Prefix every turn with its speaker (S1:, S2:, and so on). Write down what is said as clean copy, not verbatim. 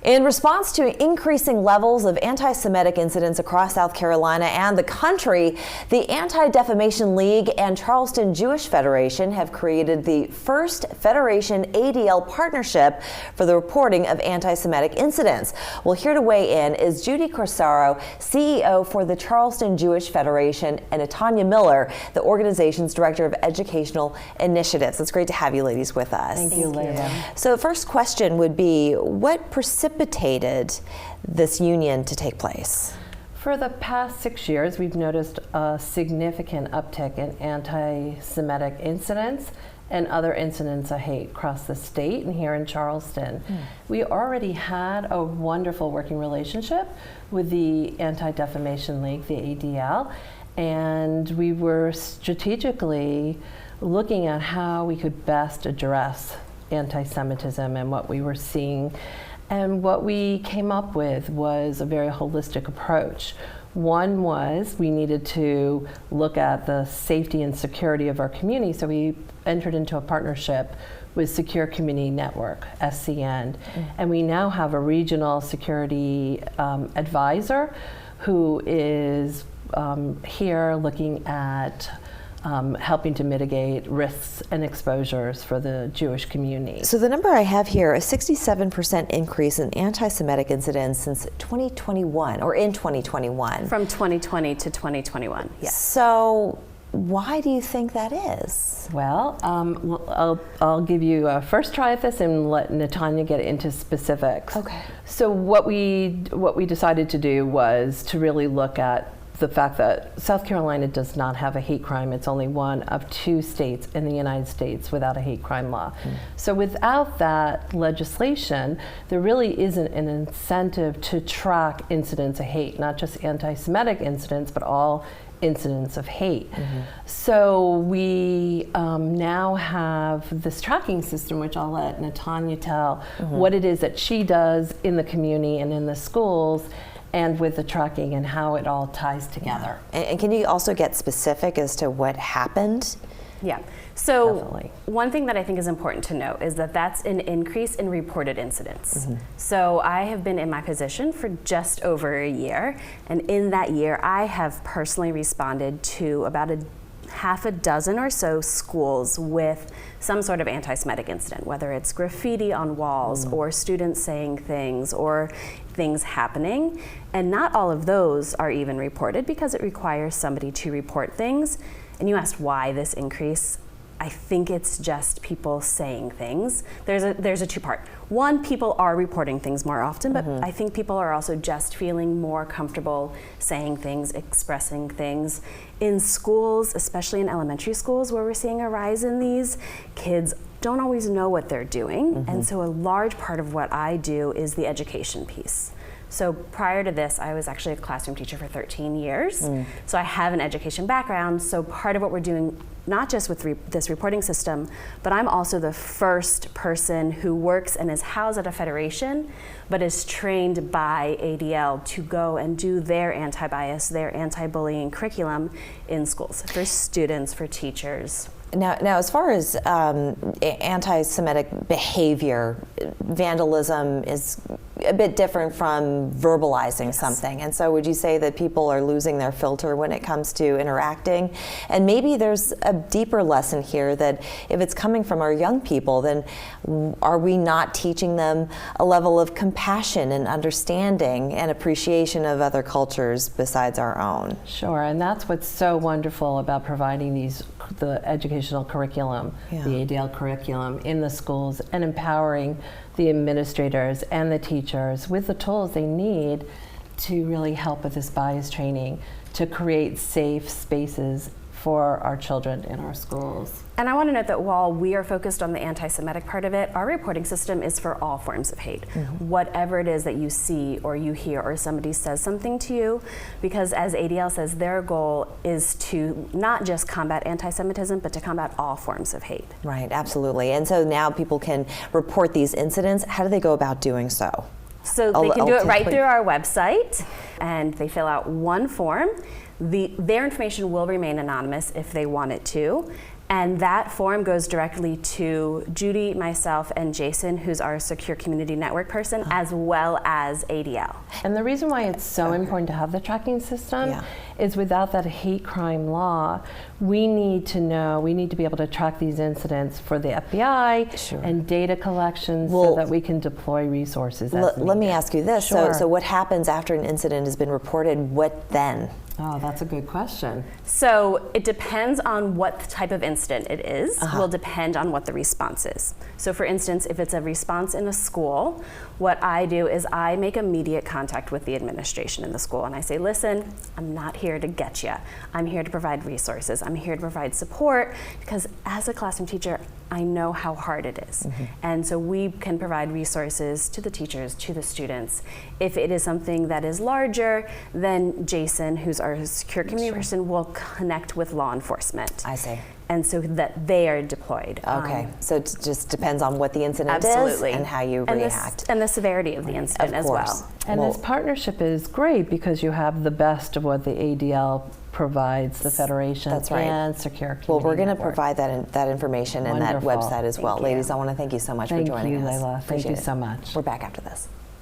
S1: In response to increasing levels of anti-Semitic incidents across South Carolina and the country, the Anti-Defamation League and Charleston Jewish Federation have created the first Federation ADL partnership for the reporting of anti-Semitic incidents. Well, here to weigh in is Judi Corsaro, CEO for the Charleston Jewish Federation, and Natanya Miller, the organization's Director of Educational Initiatives. It's great to have you ladies with us.
S2: Thank you, Layla.
S1: So the first question would be, what precipitated this union to take place?
S2: For the past 6 years, we've noticed a significant uptick in anti-Semitic incidents and other incidents of hate across the state and here in Charleston. We already had a wonderful working relationship with the Anti-Defamation League, the ADL, and we were strategically looking at how we could best address anti-Semitism and what we were seeing. And what we came up with was a very holistic approach. One was we needed to look at the safety and security of our community, so we entered into a partnership with Secure Community Network, SCN, and we now have a regional security advisor who is here looking at helping to mitigate risks and exposures for the Jewish community.
S1: So the number I have here, a 67% increase in anti-Semitic incidents since 2021, or in 2021.
S3: From 2020 to 2021, yes.
S1: So why do you think that is?
S2: Well, I'll give you a first try at this and let Natanya get into specifics.
S1: Okay.
S2: So what we decided to do was to really look at the fact that South Carolina does not have a hate crime. It's only one of 2 states in the United States without a hate crime law. So without that legislation, there really isn't an incentive to track incidents of hate, not just anti-Semitic incidents, but all incidents of hate. So we now have this tracking system, which I'll let Natanya tell what it is that she does in the community and in the schools, and with the tracking and how it all ties together.
S1: And can you also get specific as to what happened?
S3: Yeah. So
S2: Definitely.
S3: One thing that I think is important to note is that that's an increase in reported incidents. So I have been in my position for just over a year, and in that year I have personally responded to about half a dozen or so schools with some sort of anti-Semitic incident, whether it's graffiti on walls or students saying things or things happening. And not all of those are even reported because it requires somebody to report things. And you asked why this increase. I think it's just people saying things. There's a two-part. One, people are reporting things more often, but I think people are also just feeling more comfortable saying things, expressing things. In schools, especially in elementary schools where we're seeing a rise in these, kids don't always know what they're doing. And so a large part of what I do is the education piece. So prior to this, I was actually a classroom teacher for 13 years. So I have an education background. So part of what we're doing, not just with this reporting system, but I'm also the first person who works and is housed at a federation, but is trained by ADL to go and do their anti-bias, their anti-bullying curriculum in schools for students, for teachers.
S1: Now, as far as anti-Semitic behavior, vandalism is a bit different from verbalizing something. And so would you say that people are losing their filter when it comes to interacting? And maybe there's a deeper lesson here that if it's coming from our young people, then are we not teaching them a level of compassion and understanding and appreciation of other cultures besides our own?
S2: Sure, and that's what's so wonderful about providing the educational curriculum, the ADL curriculum in the schools, and empowering the administrators and the teachers with the tools they need to really help with this bias training, to create safe spaces for our children in our schools.
S3: And I want to note that while we are focused on the anti-Semitic part of it, our reporting system is for all forms of hate. Whatever it is that you see or you hear or somebody says something to you, because as ADL says, their goal is to not just combat anti-Semitism, but to combat all forms of hate.
S1: Right, absolutely. And so now people can report these incidents. How do they go about doing so?
S3: So they can do it right through our website, and they fill out one form. Their information will remain anonymous if they want it to. And that form goes directly to Judi, myself, and Jason, who's our secure community network person, as well as ADL.
S2: And the reason why it's so important to have the tracking system is without that hate crime law, we need to be able to track these incidents for the FBI and data collections so that we can deploy resources.
S1: Let me ask you this.
S2: Sure.
S1: So what happens after an incident has been reported? What then?
S2: Oh, that's a good question.
S3: So it depends on what type of incident it is, will depend on what the response is. So for instance, if it's a response in a school, what I do is I make immediate contact with the administration in the school and I say, listen, I'm not here to get you. I'm here to provide resources. I'm here to provide support because as a classroom teacher, I know how hard it is. And so we can provide resources to the teachers, to the students. If it is something that is larger, then Jason, who's our secure community person, will connect with law enforcement.
S1: I see.
S3: And so that they are deployed.
S1: Okay, so it just depends on what the incident
S3: Absolutely.
S1: is and how you react.
S3: And the severity of the incident as well.
S2: And this partnership is great because you have the best of what the ADL provides, the Federation and Secure Community
S1: Well, we're going to
S2: Network.
S1: provide that information and that
S2: Wonderful.
S1: website as well.
S3: Thank you.
S1: Ladies, I want to thank you so much for joining us.
S2: Thank you, Layla. Thank
S1: Appreciate
S2: you
S1: it.
S2: so much.
S1: We're back after this.